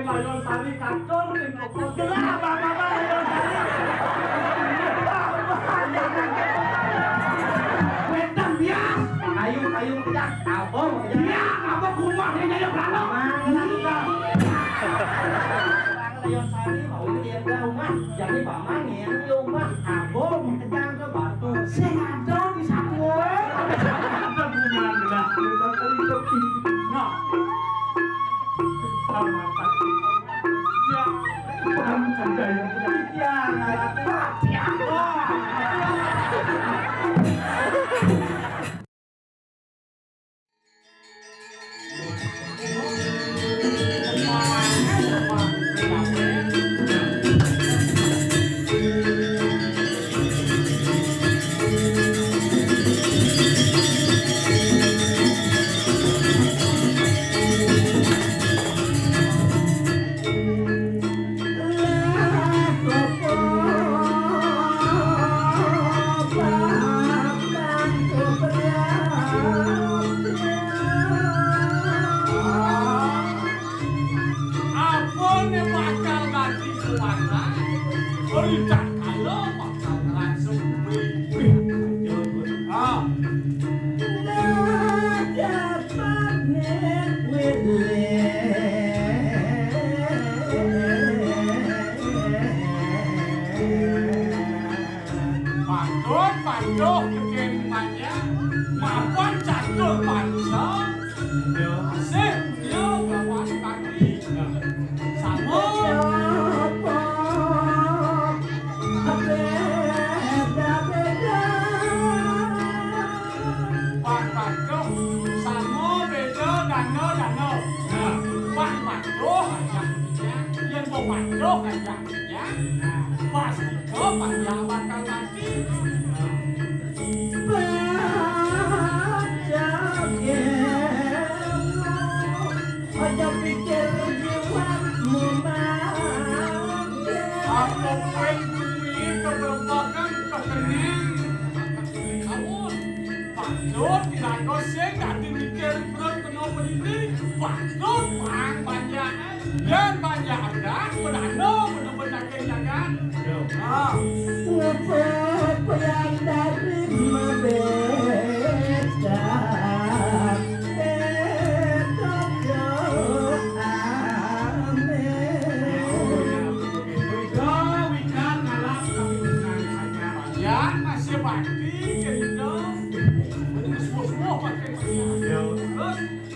Layon Sari kacau nih pokok gelah apa Layon Sari. Wetan dia. Kayu kerja. Abang dia apa kumah dia jadi pelalo. Layon Sari mau dia ke rumah. Jadi paman yang rumah. Abang kejang ke batu. Senado di sakuwe. Ada kumah gelah. Nah.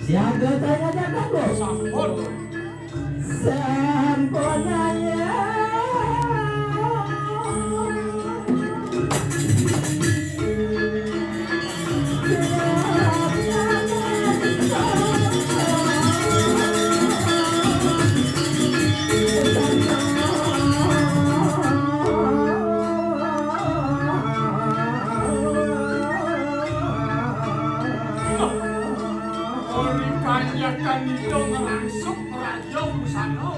Siaga tanya jaga bos. Sampun. Sampunanya. Kanyakan itu langsung raja busana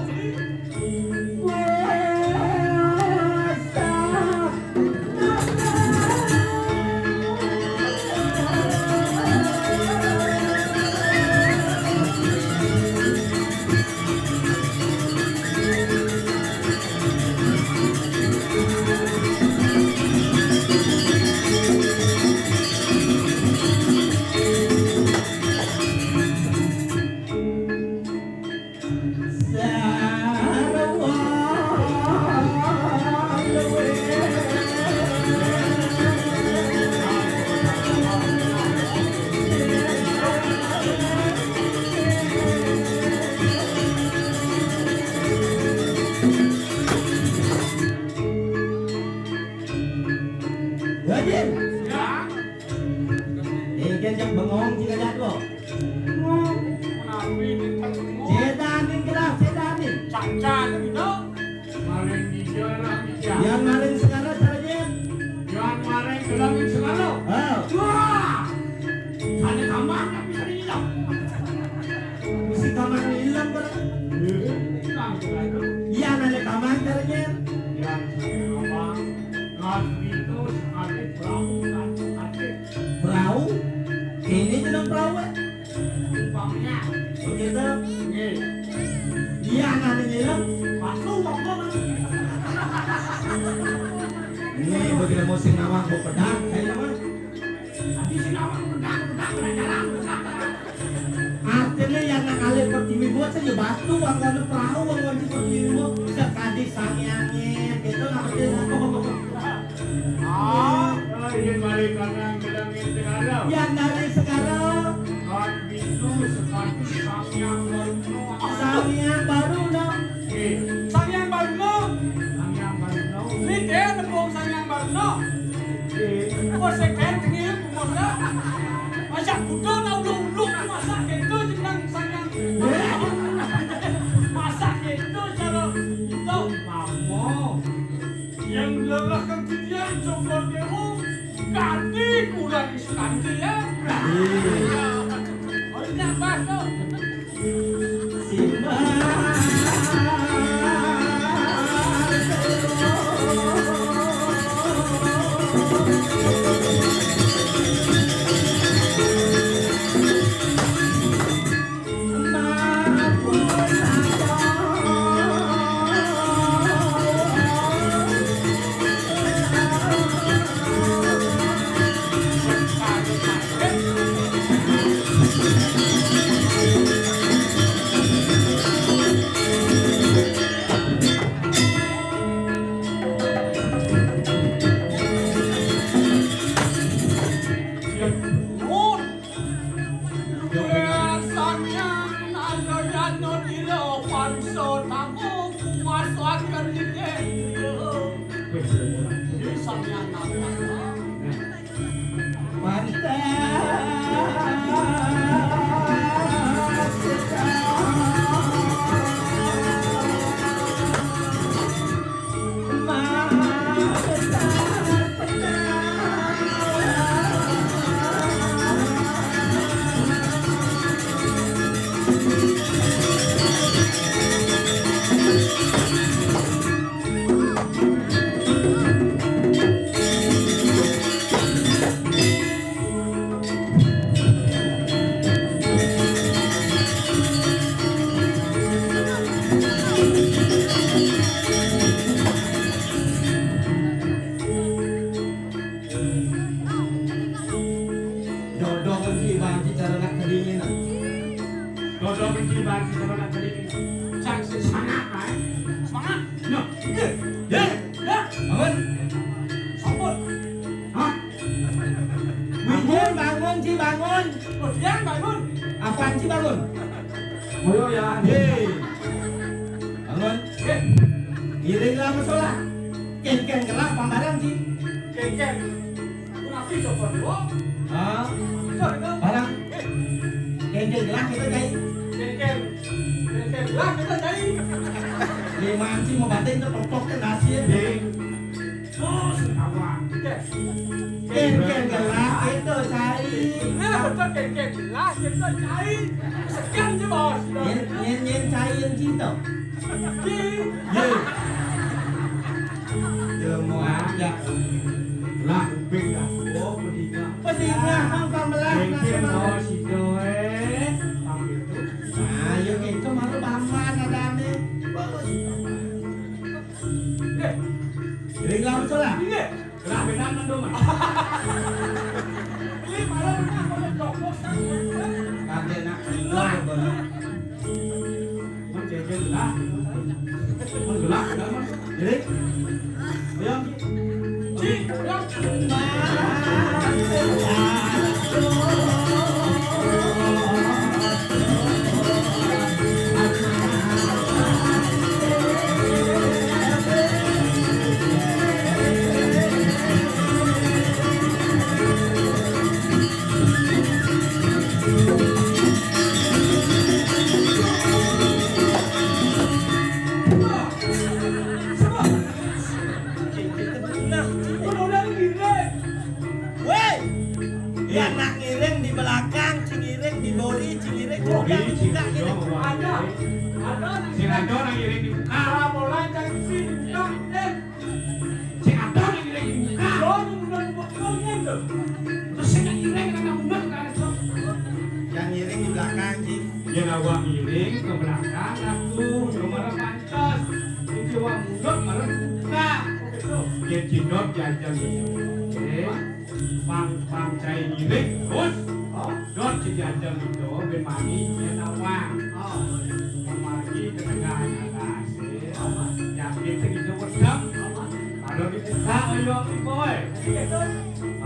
Yang maling segala caranya. yang maring gelangin segala. Wah, ada kamar tapi hari hilang. Mesti kamar hilang kan? Hilang segala. Yang ada kamar caranya. Yang kamar ngasih itu sekali perahu nanti. Perahu? Ini jeneng perahu. Umpamanya Begitu. ini. Yang ada Ini begitu musim nawang mau pedang kayaknya mah. Tapi si nawang pedang jalan. Artinya yang nakali pertiwi mo sa iyo batu ang ano perahu ang wajib pertiwi mo sa kadis sangyangin gitu artinya. Ingin balik karena bilangin sekarang. Yang dari sekarang Kan bisu sekali sangyang baru. sangyang baru no. Sangyang Barno. Sangyang baru. Ni dia nepung Sangyang Barno. Ko seken tengil kumona. Masa kudo na ulung masa kento jenang Sangyang. Masa kento cara itu mamo. Yang lelah kan dia coba dia ganti kurang ganti ya. Oh ini apa tuh? Apaan sih bangun? Ayo ya. Hei, bangun. Giring lah masalah. Ken gerak pambarang sih. Ken. Kenapa coba dulu? Ah, barang. Ken gerak kita cai. Ken. Lah kita cari. Lima anjing mau batin tuh pokok ke nasi ya. Oh, awak. Ken gerak itu cai. Nah, betul Ken. Lah kita cari. Sekian je bos. Nyen cai yang cinta. Ye. Mau aja. Lah kuping dah. Oh, pedika. Pedika hang melas. Mungkin mau si doe. Panggil tu. Ayo itu malu paman ada nih. Giring lah masalah. Ini. Lah benar mendung. Ini malah benar kalau jokos. Kate nak lah bener. Mau jajan lah. Mau gelap dah mas. Giring. Ayo. Ci, ya. Yang nak ngiring di belakang, cingiring di body, cingiring Bodi yang dibuka si gitu. Ada. Si Rado yang iring dibuka. Arah bola cari sini. Si Rado yang iring dibuka. Lo mundur bukunya tu. Terus si yang iring kena mundur ke arah sana. Yang ngiring di belakang, Cing. Ya nawa iring ke belakang aku. Belum ada pantas. Ini wa mundur marah buka. Begitu. Ya cinta dot jajan itu, pang cai girik terus, dot jajan itu bermani dia nawang, kemari ketengah hasil, yakin segitu wedang, kalau dibuka ayo boy,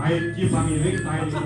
air cipang girik air itu.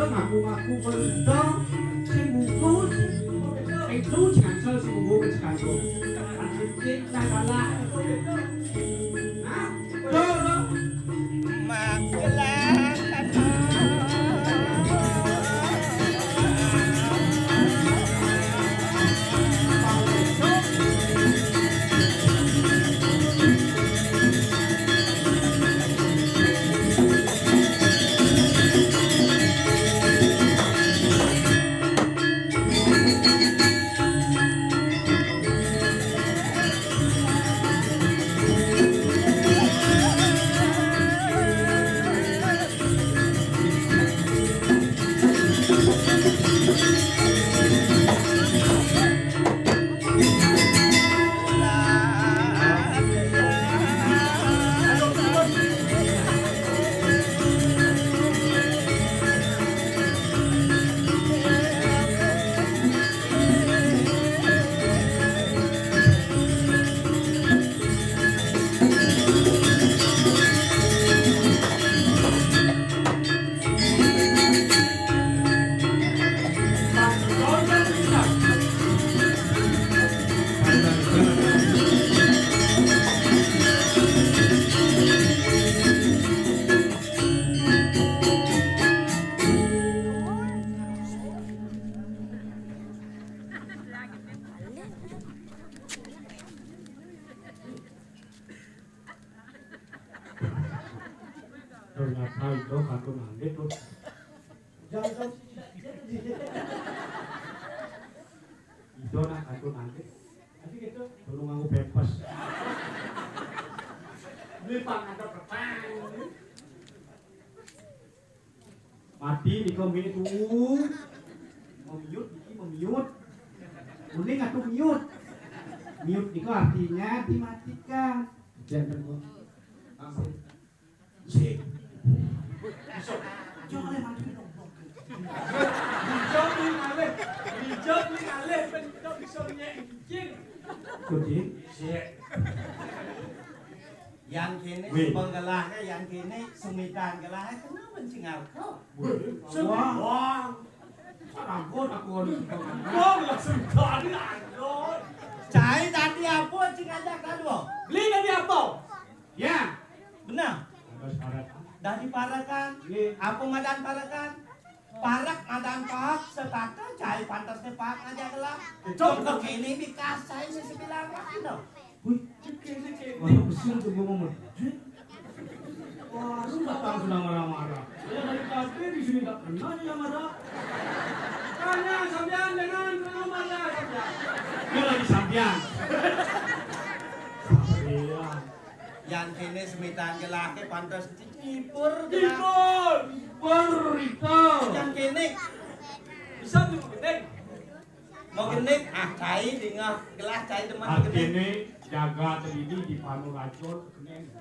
Ngaku-ngaku berita, si bungkus, itu cancel si bungkus cancel. Nah kalah, ternyata itu kartu nanti tuh. Itu nak kartu nanti. Tapi gitu perlu nganggu bebas. Beli pang ada petang. Mati di komini tuh. Memiut. Mending atuh miut. Miut itu artinya dimatikan. Jangan kok. Cek. Jangan mati dong. Dijok ni ngalih bentuk bisa nyengcing. Kucing. Cek. Yang kini penggelahnya, yang kini semitan gelahnya, kenapa cengal kau? Wah. Ampun aku Kau langsung kali angkot. Cai tadi apa cing ajak tadi boh? Beli tadi apa? Ya. Benar. Ada syarat. Dari parakan. Apa madan parakan? Parak madan pak sepatah cai pantasnya pak aja gelap. Coba kini bikasai sebilang lagi dong. Wih. Wah, besar tuh gue ngomong. Wah, lu datang sudah marah-marah. Ya dari tadi di sini tak pernah dia marah. Tanya sampean dengan rumah lah sampean. Dia lagi sampean. Iya. Yang kini semitan gelake pantas cipur. Berita. Yang kini Bisa beli gede. Mau genik, cai tinggal gelas cai teman Hati genik. ini jaga ini di panu racun kenen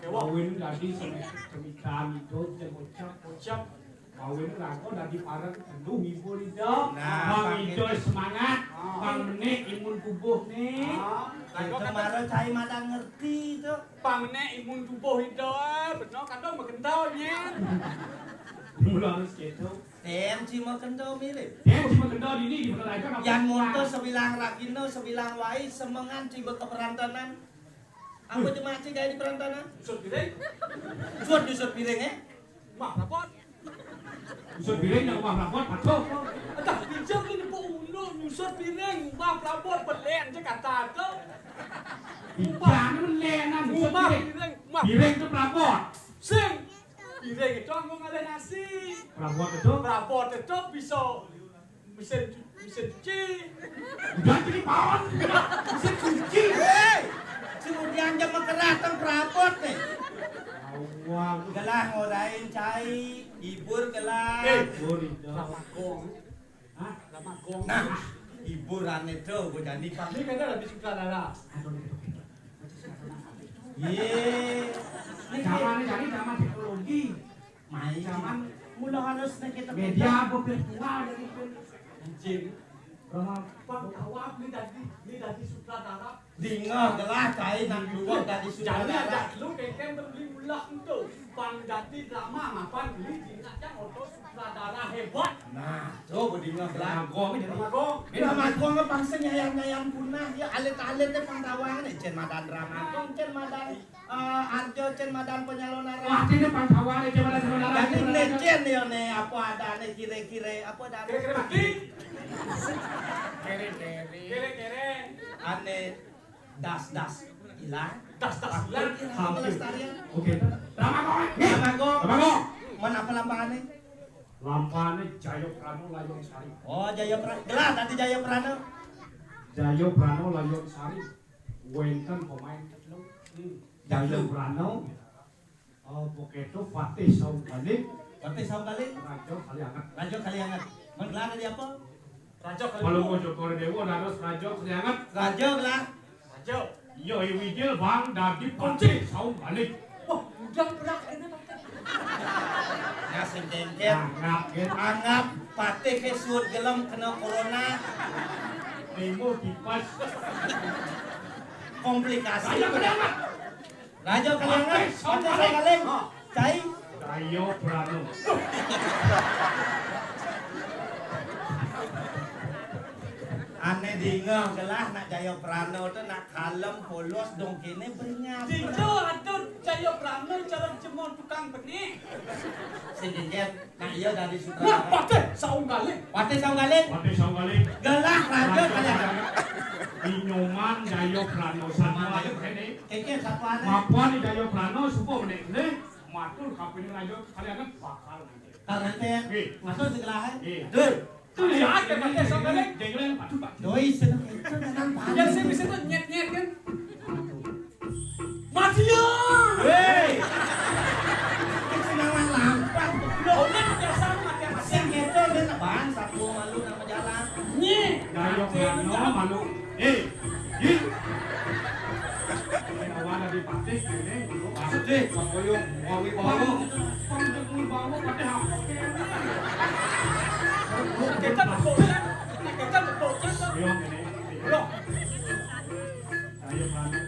kawin dari semitan itu bocap kawin rago dari parang tentu hibur itu bang itu semangat bang nek imun tubuh nih Kemarin cai madang ngerti itu. Bang nek imun tubuh itu benar kadang berkentaunya. mulai harus gitu Si mau kentau mirip. cuma kendor ini di mana aja Yang monto sebilang rakino, sebilang wai, semengan ciba ke perantanan. Apa cuma ci gaya di perantanan? Usut piring, Jusut piring mah rapot. usut piring yang rumah rapot patuh Entah pinjam ini po ulo usut piring, mah rapot belen je kata tu. jangan melenan usut Mah piring piring, mah piring itu rapot sing. Piring itu ngomong ada nasi. rapot itu Rapot itu bisa mesin cuci. udah jadi pawon mesin cuci Kemudian jam keratan perabot nih. wah Gelah ngodain cai, hibur gelah. burito Ramakong. Hah? Ramakong. Nah, hiburan itu gue jadi pak. Ini kan ada di sutradara. Ini zaman jadi zaman teknologi main zaman mula harus kita media virtual jadi Anjing. Rama Bang awak ni dari sutradara. Dingah gelah cai nak dua dari Jadi sutradara. ada lu keken beli ulah itu. Bang jadi drama ngapain beli dinaknya auto sutradara hebat. Nah, coba dingah gelah. Magong ini Ramakong. Drama gua nggak bangsa nyayang punah ya alit-alit deh pangtawangan nih cen madan drama gong cen madan arjo cen madan penyalonaran. wah ini pangkawan ini coba saudara Jadi necen ya nih apa ada nih kire-kire apa ada Kere-kere mati. kere-kere Kere-kere. aneh das hilang Das hilang. hampir pelestarian oke Ramakong drama gong Ramakong mana apa lampangannya lampane Jayo Prano Layong Sari oh Jaya Prano gelah tadi Jaya Prano Jayo Prano Layong Sari wenten pemain kecil Jayo Prano oh begitu Fatih Saubalik berarti sama kali Rajo Kaliangat lanjut kali hangat menggelar tadi apa Raja kalau mau kali. Joko Dewo harus Rajo Kaliangat raja gelah Raja. yo Wijil Bang Dadi Fatih Saubalik Wah, udah berat ini. ya sing jengkel anggap patih ke suut gelem kena corona Nemo Dipas komplikasi Rajo Kaliangat raja kali hangat patih saya kaleng cai Jayo Prano aneh dingah gelah nak Jaya Prano tu nak kalem polos dong kene beringat Dijo ada Jaya Prano cara cemon tukang benih. sing jengkel nak iya dari Wah, sutradara pateh saung kali. patih sama kaleng Fatih Saubalik gelah raja kali hangat Inyoman Jayo Prano Sanwa ini keke satu aneh Mapuan di Jayo Prano supo meneh matur kapini Rajo Kaliangat bakal karena teh masuk segelah Iya. dul Tuh dia ada pateh saung kali. Jenglen padu pak doi seneng itu dengan Yang saya bisa tuh nyet kan. Mati ya. hei kesenangan lampar Lo ini biasa mati mati. sing kete dia bang satu malu nama jalan Nyi. Jayo Prano malu awan di patih ini maksud deh koyong wawi bawa panggung bawa patih apa Kita betul kan. Kita betul kan. yo ini Lo. Jayo Prano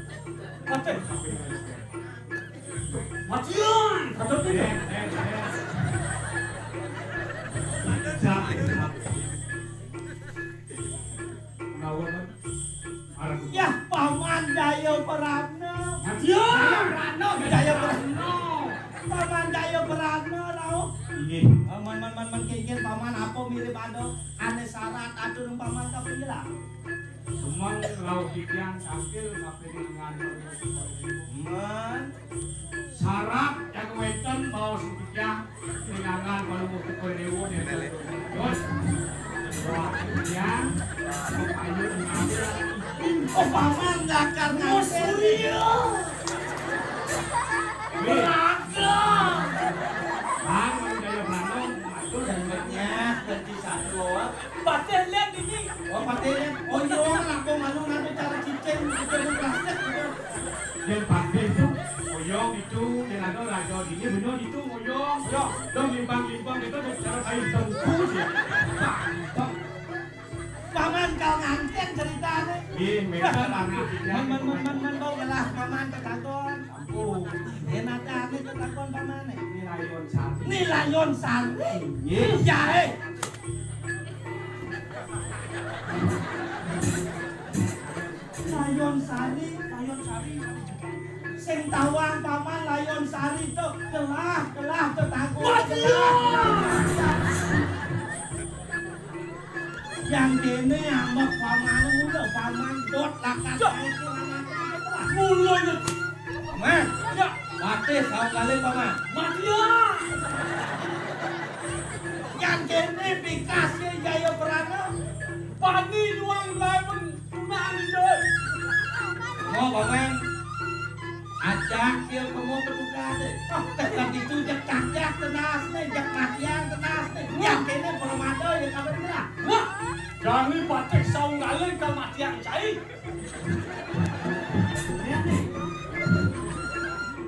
Pateh. Matian. Kata tu. ya paman Jaya Prano Matian. Jaya Prano paman Jaya Prano tau man kikir paman apa mirip ado aneh syarat atur paman kapila Sumang laut ikan sambil kapil dengan man sarap yang weton mau sepikian dengan kalau mau ke dewo ya terus ya ayo mengambil oh paman gak karena surya beragam Bang Jaya Prano itu dengetnya ganti satu Pateh lihat ini. oh patenya. Oyong lah kok nganu cara cicing plastik gitu. Yang pakai itu oyong itu dengan raja ini benar itu oyong. Yo, dong limbang itu cara kayu tengku sih. Paman kau nganten ceritanya. Ih, mereka anak. Man kau gelah paman tetakon. Sampun. Enak ate tetakon paman. Ini layon sari. Iya Layon sari. Sing tawang paman layon sari tuh gelah tetakon. Yang kene ambek paman udah paman dot lakas itu mulai paman ya mati kau kali paman mati ya yang kene pikasnya jaya perana pani luang lain mandi mau paman ajak dia kamu berbuka deh tetap itu jak tenas nih jak matian tenas nih yang kene permado ya kabar belah Jangan batik saung galeng ke mati yang cair.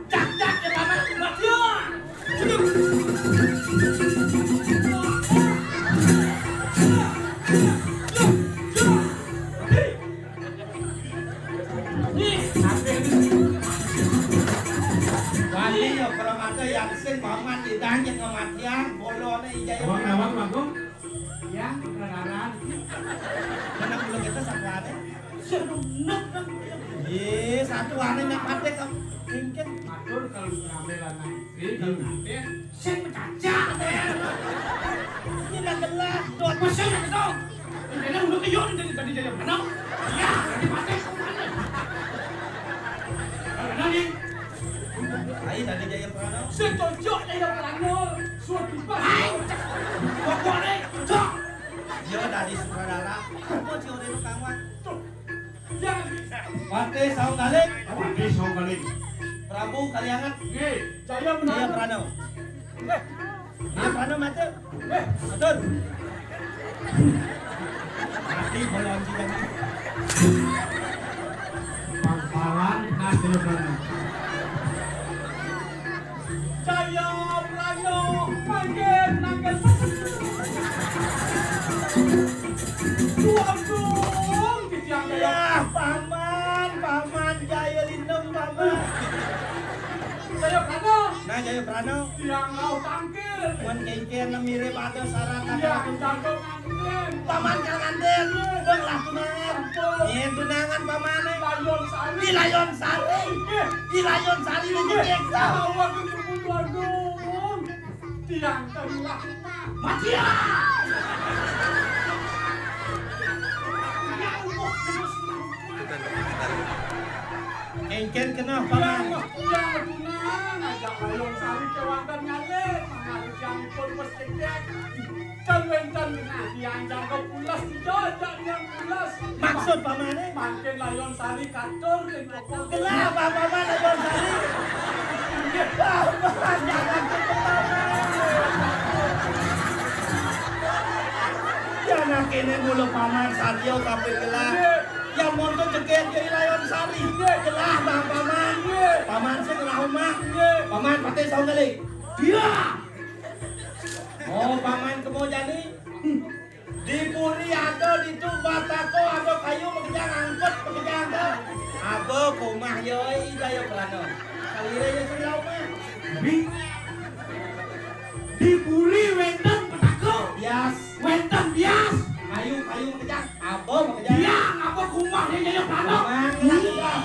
Jak ya paman mati ya. Wali ya permata yang sing paman idahnya kematian bolone ijaya. Awang. Yang kebenaran. Karena belum kita satu ada. Iya, satu ada yang ada kan. Mungkin Matur kalau ngambil anak istri, kalau ngambil, saya mencaca deh. Ini nggak jelas. Dua pasang yang itu. ini udah keyon dari tadi jadi menang. Ya, nanti pakai. Nanti, Ayo nanti jaya perana. setuju ya pelangor, suatu pas. Pokok deh, cok. Dia dari sutradara. Apa sih orang itu kawan? Jangan. Pate saung galek. Mati saung galeng. Prabu Kaliangat. Oke, saya Jaya menang. Prano. Jaya Prano mati. Matur. Mati bolon juga. Pangkalan nanti menang. Jaya Prano. Makin nanggal. Tuang kitiang Ya, paman Jaya Lindung paman. Saya Prano. Nah, Jaya Prano. Tiang mau tangkil. Wan kengken mirip ada syarat Iya, apa? jangkau ngantin. Paman kang anden. Bang lah tunangan. Iya tunangan paman. Layon sari. Di Layon Sari. Di Layon Sari lagi deksa. Awak menyebut lagung. Tiang terulah. Mati ya. Kengken kenapa paman? Yang tunangan ajak layon sari ke wantan ngalet. Mengalir yang ikut bersekek. Kalwentan nah tiang jangkau pulas dijajak yang pulas. Maksud paman Makin layon sari kator dan pokok. kenapa paman Layon Sari? Paman jangan jangan kene mulu paman Satyo tapi gelah. Yang monto ceket jadi Layon Sari. Gelah bang paman. Paman sing rahumah. Paman pate saung kali. Dia. Oh paman kemo jadi. Di Puri ada di tu batako ada kayu mengejar angkut mengejar ada. Apa kumah yoi jaya Prano. Kalire ya sing rahumah. Di puri wenten petako. Bias. Wenten bias. Kayu mengejar. Apa mengejar? Tiang apa kumahnya jadi Prano. Paman gelah.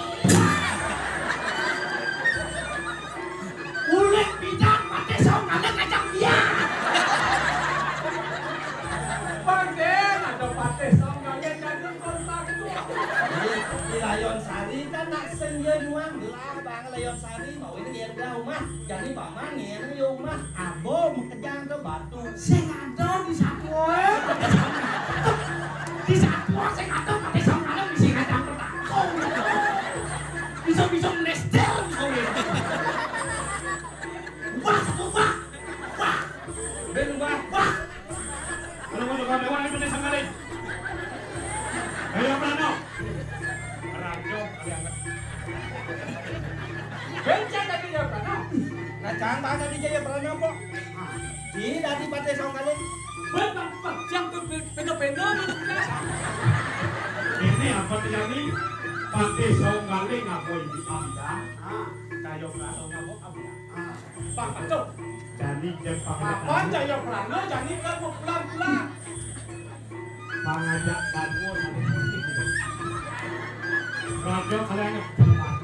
Ulik bidang pate saung galeng ngajak dia. Paten ada pate saung galeng jadi kontakku. Di Layon Sari kan nak senja nuang gelah bang Layon Sari mau ini dia gelah rumah jadi paman ngene yo rumah abo mengejar ke batu Sing ada di satu di satu sing ada pate saung galeng bisa ngajak petako. Bisa nestel. Wah. ben rumah Kalau mau coba lewat ini pate saung galeng. Jaya Prano. Rajo kalian. Bencana tadi Jaya Prano. Nah jangan bahasa di Jaya Prano kok. Di tadi Pate Song kali. Benar, yang peno-peno ini apa terjadi? Pati Song kali ngapoi di Anda. Jaya Prano ngapoi apa ya? Bang Paco. Jadi Jepang. Apa Jaya Prano? Jadi kan mau pulang-pulang. Mengajak bangun. Rajo kalian.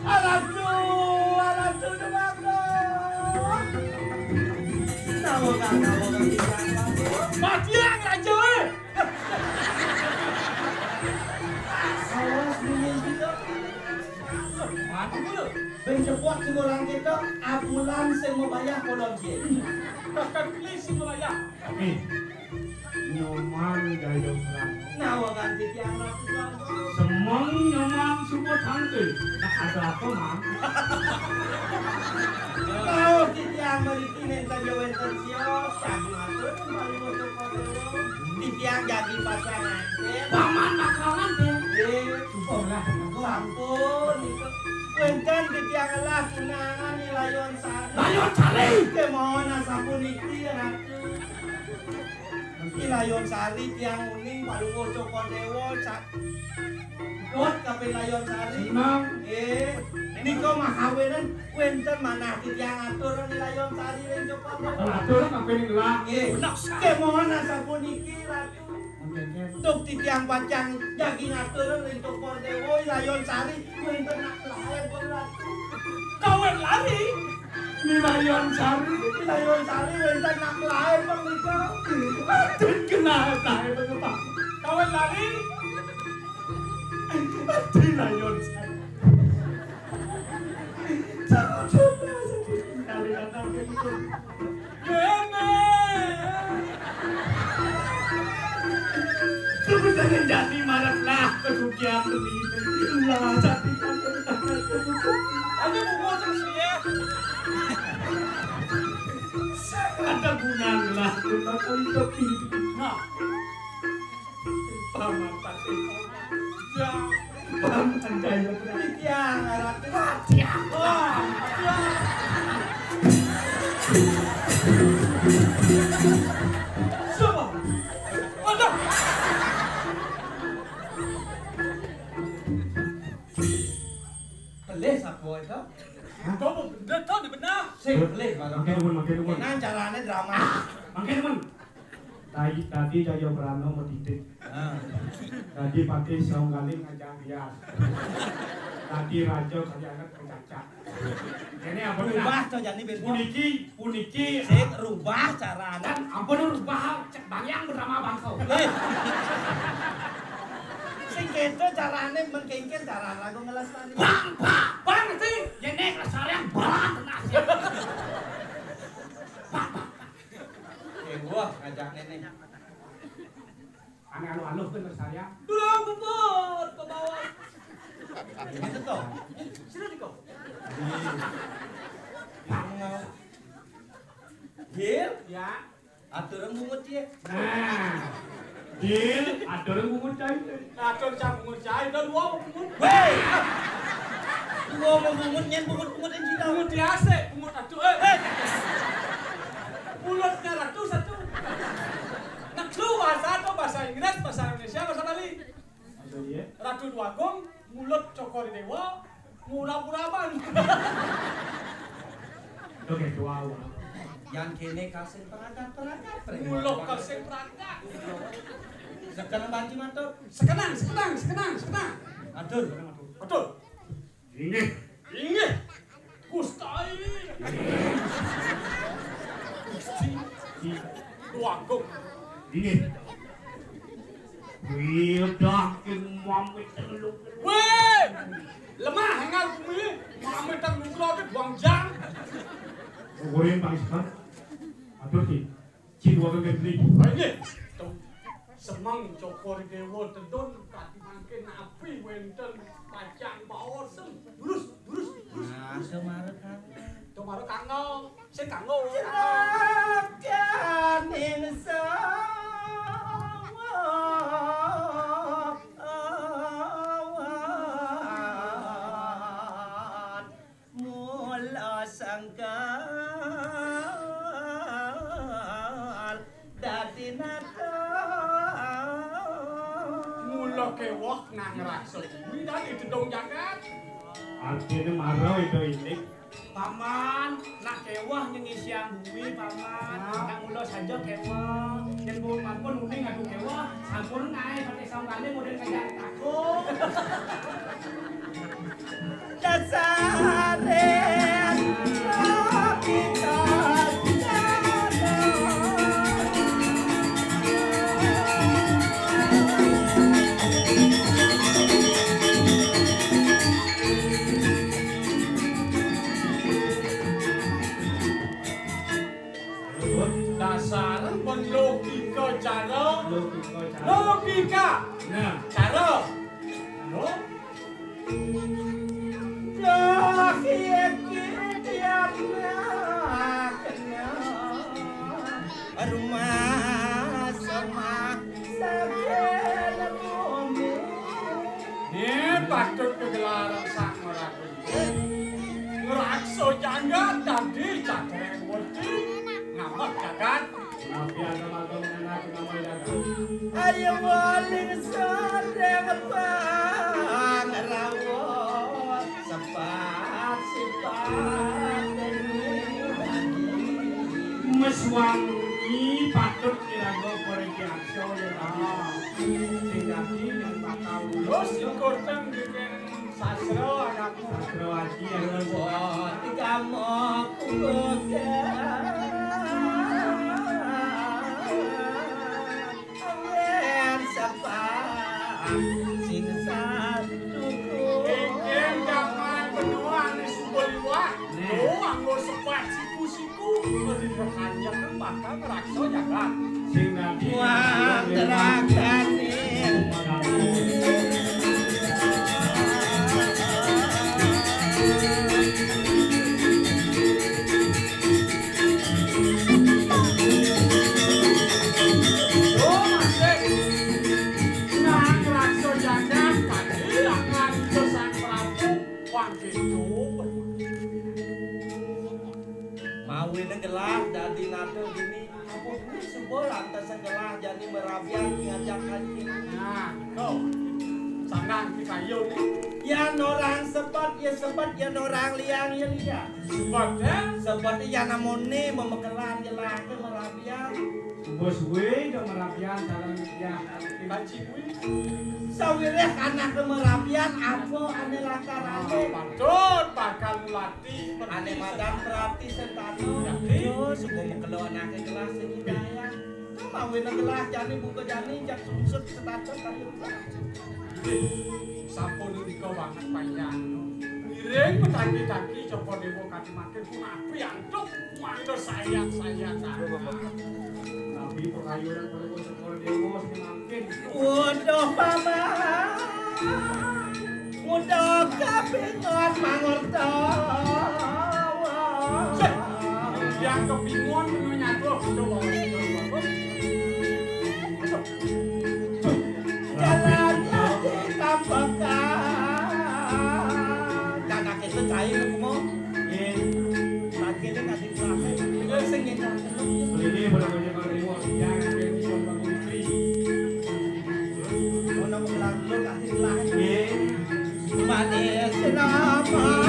Alatu demangno. Nawakan Matiang Rajo. awas mimpi itu. Mati dulu. Ben cepot sing orang kita apulan sing mau bayar kolom dia. Bahkan please mulai. Oke. Nyoman Jaya Prano. Nawakan titiang ratusan. Semang nyoman support hantu. Nah ada apa mang? Kau titiang meriti nenten yo wenten sio, sabu atur paling untuk kodero. Titiang jadi pasangan. Paman makalan deh. Syukurlah sampun itu. Wenten titiang lah tunangan ni layon sari. Layon sari. Kemohon sampun iki ratu. Layon sari tiang uning paling ojo kodewo sak. Dot kape layon sari. Senang. Niko makawinan wenten manah titiang atur ni layon sari ring joko kodewo. Atur apa ini lah? Kemohon sampun iki ratu. Tuk titiang pacang daging atur ring joko kodewo layon sari wenten nak lawan ratu. Kawan lari. Ini layon sari. Layon sari wenten nak lawan bang Niko. Aduh kenal tahu apa? Kawan lari. Aduh layon sari. Coba kali kata begitu. Gene. Kebetulan jadi marahlah kesukian begini. Lah jadi kan ada mau terus ya. Ada gunanya lah kita untuk hidup. Nah, paman pasti ya, paman Jaya Prano. Titiang ratu. Wah, siapa? Ada. Pelih sapo itu. Kau bener tau di benar. Sing pelih barang. Makin teman. Nah carane drama. Makin teman. Tadi Jaya Prano mau titik. Tadi Pati Song kali ngajak dia. Tadi Rajo kalian ngajak. Ini apa nih? Rubah to jani besok. Puniki. Sing rubah carane. Dan ampun rubah cek bangyang bersama bangkau. Sing keto carane mengkengken cara lagu ngelestari. Bang sih, jenek rasanya balan tenang. Wah, ngajak nenek. Anu bener saya. Durang bubut ke bawah. Itu toh. Sini diko. Gil, Ya. aturan bungut dia. Nah. Gil, ada orang bungut cair. Ada cang bungut cair dan dua bungut. Hei. Gua mau bungut nyen bungut yang kita. Bungut biasa, bungut aduh. Mulutnya ratu satu. Nak keluar satu bahasa Inggris, bahasa Indonesia, bahasa Bali. Ratu dua gong, mulut cokor dewa, murah-murahan. Oke, dua. Yang kene kasih perangkat. Mulut kasih perangkat. Sekarang banci matur. Sekenang. Atur. Betul. Ini. Kustai. Dua gong. Ini. Widakin mami teluk. Weh! Lemah hengal bumi. Mami teluk lagi buang jang. Goreng pangsikan. Aduh ki. Dua ke gede. Ini. Semang cokor dewa tedon kati mangke api wenten pacang bawor sem. Lurus. Nah, semarang kan. Tomaro kango. Sing kango. Jangan insya kewah nang raksa kuwi dan itu dong jagat. Artinya marah itu ini. Paman, nak kewah yang isian bumi paman, nak mulo saja kewah, yang bumi mampun uning ngadu kewah, sampun naik pakai sangkane model kayak takut. Dasaren kita Dasar pun logika cara. Logika cara. Logika. Nah, Cara. No? rumah sama sakit bumi. Patut kegelaran sak merakun. Ngerakso jagat tadi cakreng wedi. Ngamak jagat. mafian sama mengenai nama dagang. Ayo waling sareng bang rawon sepat sifat Meswangi patut kirago koreki akso ya tadi. Sehingga yang bakal Terus ikuteng bikin sastra anakku. Sastrowaji yang tiga mau Ingin jangan benua ni subeliwa. Doang go sepat siku-siku. Beri berkanjak kan bakal ngerakso jagat. sehingga Wah, gerakan Mawin gelah dari nato gini apa ini sebol lantas gelah jadi merabian ngajak haji. Nah, kau sanang kita yuk nih. Ya orang sebat ya orang liang ya liang. Sebabnya Sebat ya namone memekelan gelah ke merabian. bos we do merapian dalam ya kaji kui. Sawireh anak ke merabian apa ane lakarane. Patut bakal latih Ane madan berarti sentano. Yakin? Yo suku mekelo anake gelas sedaya. Mawin gelas jani buka jani jak sungsut setato kayu. Sampun kau banget payah. Miring petaki-taki coba dewo kati makin pun api antuk. Mangga sayang-sayang tapi perayuran kalau sekolah dewa semakin Waduh paman. Mudah kapingon mangurto. yang kebingungan menunya tuh coba. Jalan di kampakan. Kanak itu cair kumo. Akhirnya kasih pelakon. Ini sengit. ini berbagai dewa yang bisa bangun istri Mau nongol dulu kasih pelakon. ini Manis nama